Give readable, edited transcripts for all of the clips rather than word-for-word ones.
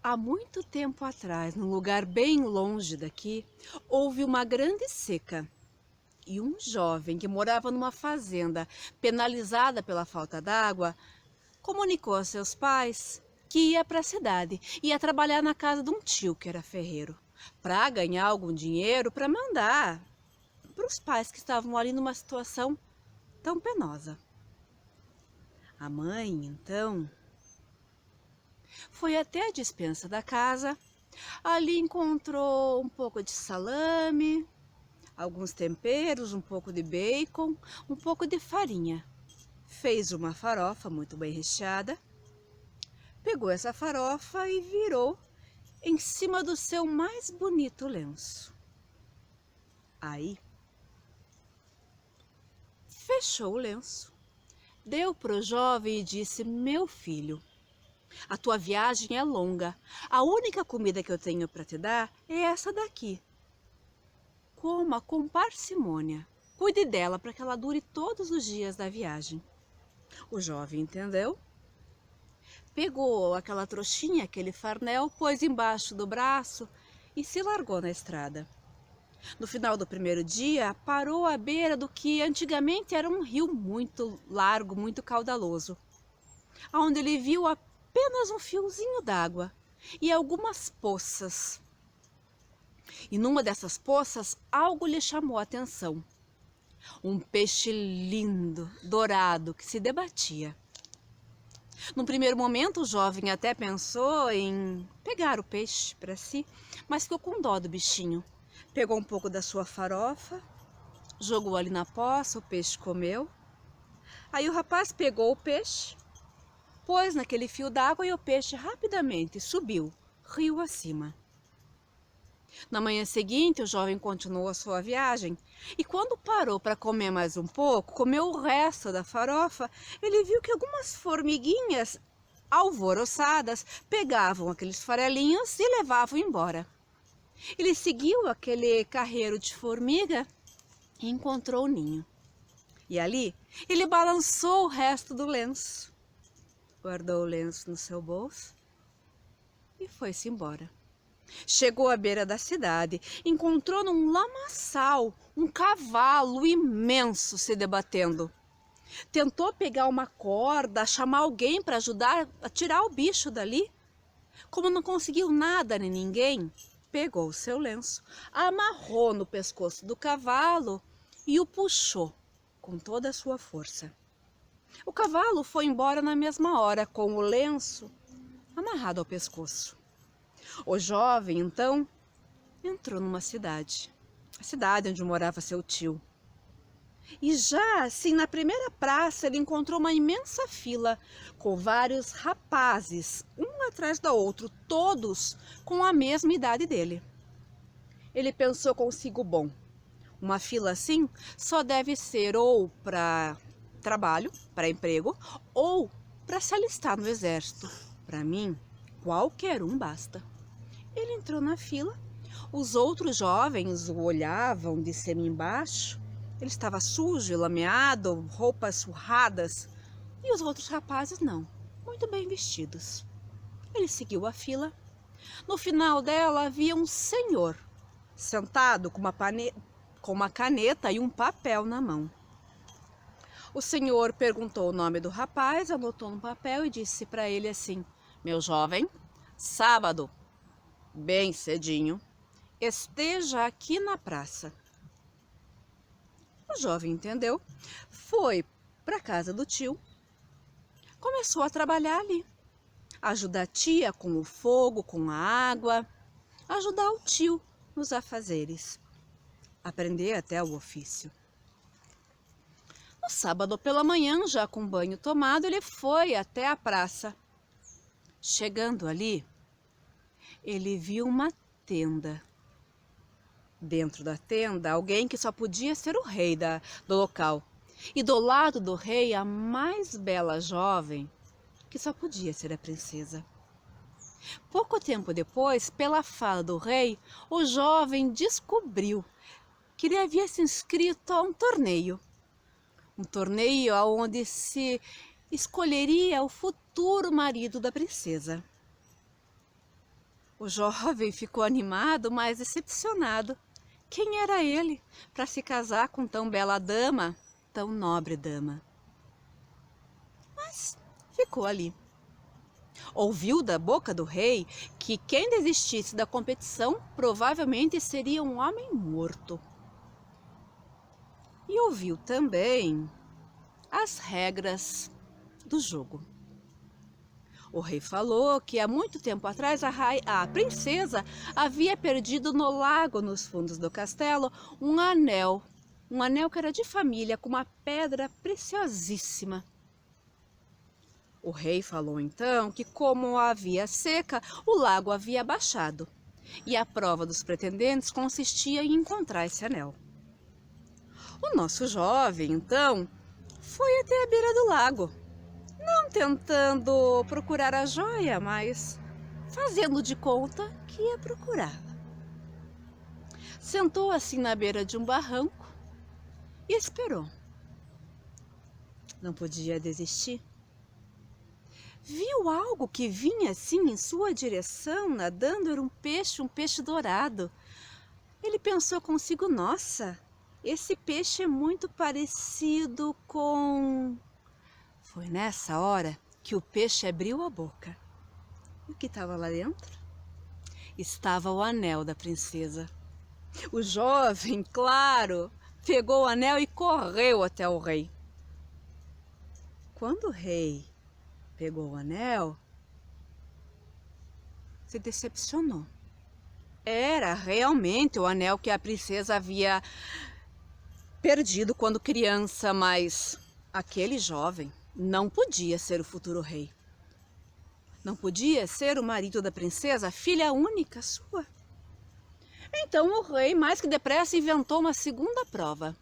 Há muito tempo atrás, num lugar bem longe daqui, houve uma grande seca. E um jovem que morava numa fazenda, penalizada pela falta d'água, comunicou a seus pais que ia para a cidade, ia trabalhar na casa de um tio que era ferreiro, para ganhar algum dinheiro para mandar para os pais que estavam ali numa situação tão penosa. A mãe, então, foi até a despensa da casa. Ali encontrou um pouco de salame, alguns temperos, um pouco de bacon, um pouco de farinha. Fez uma farofa muito bem recheada, pegou essa farofa e virou em cima do seu mais bonito lenço. Aí, fechou o lenço, deu para o jovem e disse: meu filho, a tua viagem é longa. A única comida que eu tenho para te dar é essa daqui. Coma com parcimônia. Cuide dela para que ela dure todos os dias da viagem. O jovem entendeu, pegou aquela trouxinha, aquele farnel, pôs embaixo do braço e se largou na estrada. No final do primeiro dia, parou à beira do que antigamente era um rio muito largo, muito caudaloso, onde ele viu apenas um fiozinho d'água e algumas poças. E numa dessas poças, algo lhe chamou a atenção. Um peixe lindo, dourado, que se debatia. Num primeiro momento, o jovem até pensou em pegar o peixe para si, mas ficou com dó do bichinho. Pegou um pouco da sua farofa, jogou ali na poça, o peixe comeu. Aí o rapaz pegou o peixe, pôs naquele fio d'água e o peixe rapidamente subiu, rio acima. Na manhã seguinte, o jovem continuou a sua viagem e quando parou para comer mais um pouco, comeu o resto da farofa, ele viu que algumas formiguinhas alvoroçadas pegavam aqueles farelinhos e levavam embora. Ele seguiu aquele carreiro de formiga e encontrou o ninho. E ali ele balançou o resto do lenço, guardou o lenço no seu bolso e foi-se embora. Chegou à beira da cidade, encontrou num lamaçal um cavalo imenso se debatendo. Tentou pegar uma corda, chamar alguém para ajudar a tirar o bicho dali. Como não conseguiu nada nem ninguém, pegou o seu lenço, amarrou no pescoço do cavalo e o puxou com toda a sua força. O cavalo foi embora na mesma hora, com o lenço amarrado ao pescoço. O jovem, então, entrou numa cidade, a cidade onde morava seu tio. E já assim, na primeira praça, ele encontrou uma imensa fila com vários rapazes, um atrás do outro, todos com a mesma idade dele. Ele pensou consigo: bom, uma fila assim só deve ser ou para trabalho, para emprego, ou para se alistar no exército. Para mim, qualquer um basta. Ele entrou na fila, os outros jovens o olhavam de cima embaixo. Ele estava sujo, lameado, roupas surradas, e os outros rapazes não, muito bem vestidos. Ele seguiu a fila. No final dela havia um senhor, sentado com uma caneta e um papel na mão. O senhor perguntou o nome do rapaz, anotou no papel e disse para ele assim: meu jovem, sábado, bem cedinho, esteja aqui na praça. O jovem entendeu, foi para a casa do tio, começou a trabalhar ali, ajudar a tia com o fogo, com a água, ajudar o tio nos afazeres, aprender até o ofício. No sábado pela manhã, já com banho tomado, ele foi até a praça. Chegando ali, ele viu uma tenda. Dentro da tenda, alguém que só podia ser o rei do local. E do lado do rei, a mais bela jovem, que só podia ser a princesa. Pouco tempo depois, pela fala do rei, o jovem descobriu que ele havia se inscrito a um torneio. Um torneio onde se escolheria o futuro marido da princesa. O jovem ficou animado, mas decepcionado. Quem era ele para se casar com tão bela dama, tão nobre dama? Mas ficou ali. Ouviu da boca do rei que quem desistisse da competição provavelmente seria um homem morto. E ouviu também as regras do jogo. O rei falou que há muito tempo atrás a princesa havia perdido no lago, nos fundos do castelo, um anel que era de família, com uma pedra preciosíssima. O rei falou então que, como havia seca, o lago havia baixado, e a prova dos pretendentes consistia em encontrar esse anel. O nosso jovem, então, foi até a beira do lago, não tentando procurar a joia, mas fazendo de conta que ia procurá-la. Sentou assim na beira de um barranco e esperou. Não podia desistir. Viu algo que vinha assim em sua direção, nadando, era um peixe dourado. Ele pensou consigo, nossa, esse peixe é muito parecido com... Foi nessa hora que o peixe abriu a boca. E o que estava lá dentro? Estava o anel da princesa. O jovem, claro, pegou o anel e correu até o rei. Quando o rei pegou o anel, se decepcionou. Era realmente o anel que a princesa havia perdido quando criança, mas aquele jovem não podia ser o futuro rei. Não podia ser o marido da princesa, a filha única sua. Então o rei, mais que depressa, inventou uma segunda prova.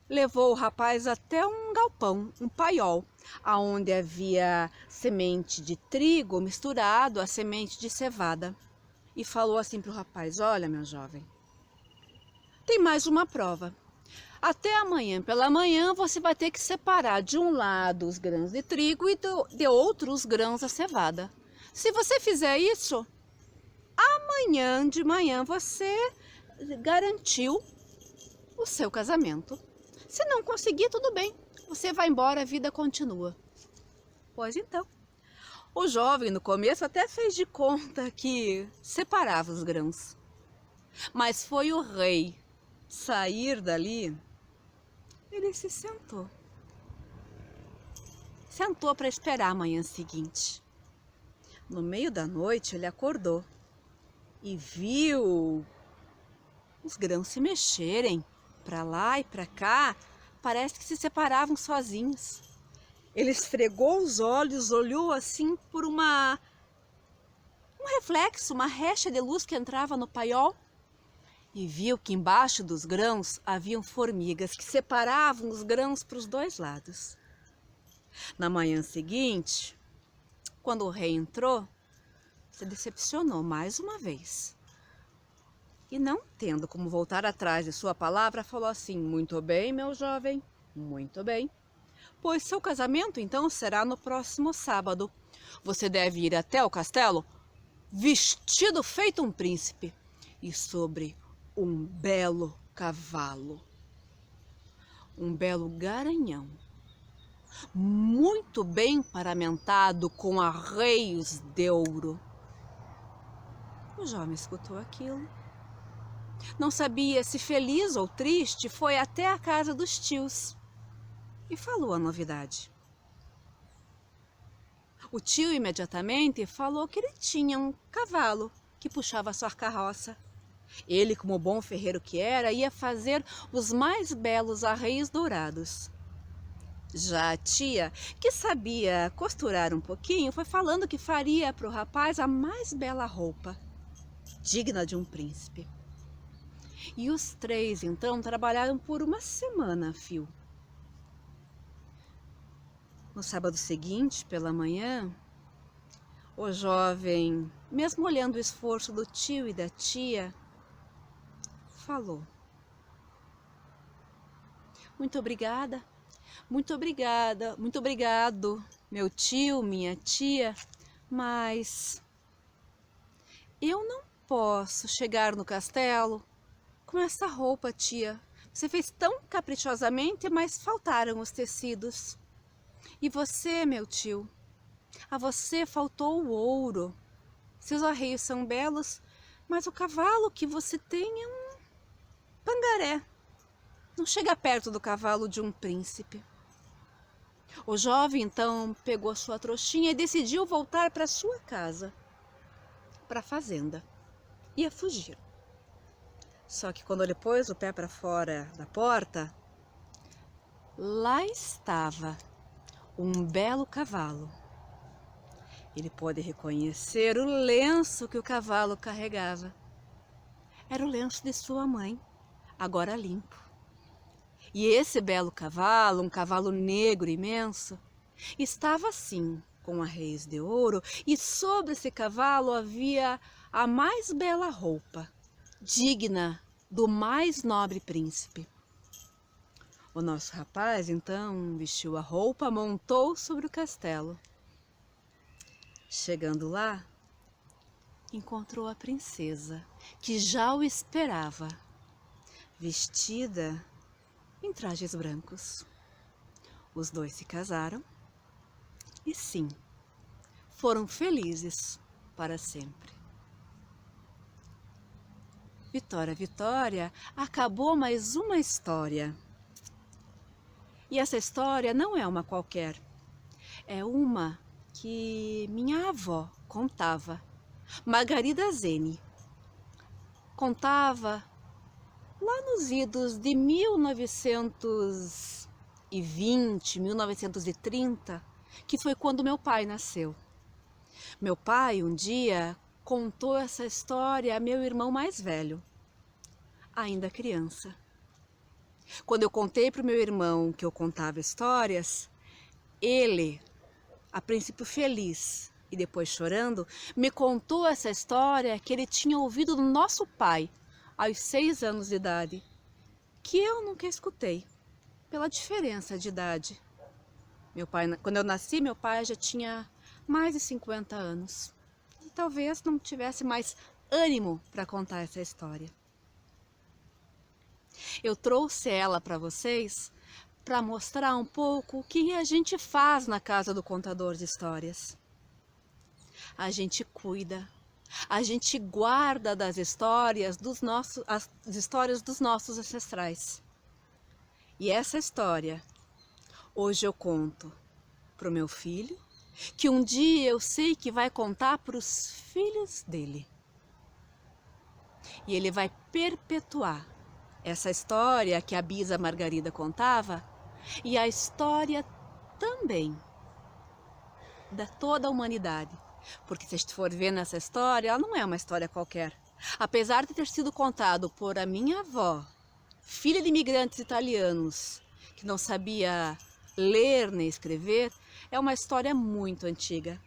Levou o rapaz até um galpão, um paiol, onde havia semente de trigo misturado à semente de cevada. E falou assim para o rapaz, olha, meu jovem, tem mais uma prova. Até amanhã pela manhã você vai ter que separar de um lado os grãos de trigo e de outro os grãos da cevada. Se você fizer isso, amanhã de manhã você garantiu o seu casamento. Se não conseguir, tudo bem, você vai embora, a vida continua. Pois então, o jovem no começo até fez de conta que separava os grãos. Mas foi o rei sair dali, ele se sentou. Sentou para esperar a manhã seguinte. No meio da noite ele acordou e viu os grãos se mexerem para lá e para cá, parece que se separavam sozinhos. Ele esfregou os olhos, olhou assim por um reflexo, uma recha de luz que entrava no paiol e viu que embaixo dos grãos haviam formigas que separavam os grãos para os dois lados. Na manhã seguinte, quando o rei entrou, se decepcionou mais uma vez. E não tendo como voltar atrás de sua palavra, falou assim, muito bem, meu jovem, muito bem. Pois seu casamento, então, será no próximo sábado. Você deve ir até o castelo vestido feito um príncipe e sobre um belo cavalo, um belo garanhão, muito bem paramentado com arreios de ouro. O jovem escutou aquilo. Não sabia se feliz ou triste, foi até a casa dos tios e falou a novidade. O tio imediatamente falou que ele tinha um cavalo que puxava sua carroça. Ele, como bom ferreiro que era, ia fazer os mais belos arreios dourados. Já a tia, que sabia costurar um pouquinho, foi falando que faria para o rapaz a mais bela roupa, digna de um príncipe. E os três, então, trabalharam por uma semana a fio. No sábado seguinte, pela manhã, o jovem, mesmo olhando o esforço do tio e da tia, falou: muito obrigada, muito obrigada, muito obrigado, meu tio, minha tia, mas Eu não posso chegar no castelo com essa roupa, tia. Você fez tão caprichosamente, mas faltaram os tecidos. E você, meu tio? A você faltou o ouro. Seus arreios são belos, mas o cavalo que você tem é um pangaré. Não chega perto do cavalo de um príncipe. O jovem então pegou sua trouxinha e decidiu voltar para sua casa, para a fazenda. Ia fugir. Só que quando ele pôs o pé para fora da porta, lá estava um belo cavalo. Ele pôde reconhecer o lenço que o cavalo carregava. Era o lenço de sua mãe, agora limpo. E esse belo cavalo, um cavalo negro imenso, estava assim, com arreios de ouro, e sobre esse cavalo havia a mais bela roupa, digna do mais nobre príncipe. O nosso rapaz, então, vestiu a roupa, montou sobre o castelo. Chegando lá, encontrou a princesa, que já o esperava, vestida em trajes brancos. Os dois se casaram e sim, foram felizes para sempre. Vitória, Vitória, acabou mais uma história. E essa história não é uma qualquer, é uma que minha avó contava, Margarida Zeni. Contava lá nos idos de 1920, 1930, que foi quando meu pai nasceu. Meu pai, um dia, contou essa história a meu irmão mais velho, ainda criança. Quando eu contei para o meu irmão que eu contava histórias, ele, a princípio feliz e depois chorando, me contou essa história que ele tinha ouvido do nosso pai, aos 6 anos de idade, que eu nunca escutei, pela diferença de idade. Meu pai, quando eu nasci, meu pai já tinha mais de 50 anos. E talvez não tivesse mais ânimo para contar essa história. Eu trouxe ela para vocês para mostrar um pouco o que a gente faz na casa do contador de histórias. A gente cuida, a gente guarda das histórias as histórias dos nossos ancestrais. E essa história, hoje eu conto para o meu filho, que um dia eu sei que vai contar para os filhos dele. E ele vai perpetuar essa história que a bisa Margarida contava e a história também da toda a humanidade. Porque se a gente for ver nessa história, ela não é uma história qualquer. Apesar de ter sido contado por a minha avó, filha de imigrantes italianos, que não sabia ler nem escrever, é uma história muito antiga,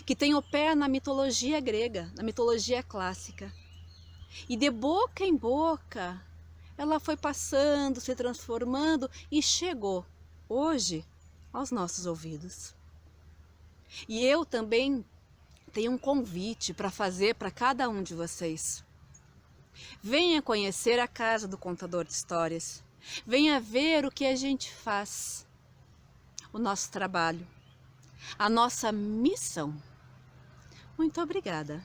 que tem o pé na mitologia grega, na mitologia clássica. E de boca em boca, ela foi passando, se transformando e chegou, hoje, aos nossos ouvidos. E eu também tenho um convite para fazer para cada um de vocês. Venha conhecer a casa do contador de histórias. Venha ver o que a gente faz, o nosso trabalho, a nossa missão. Muito obrigada.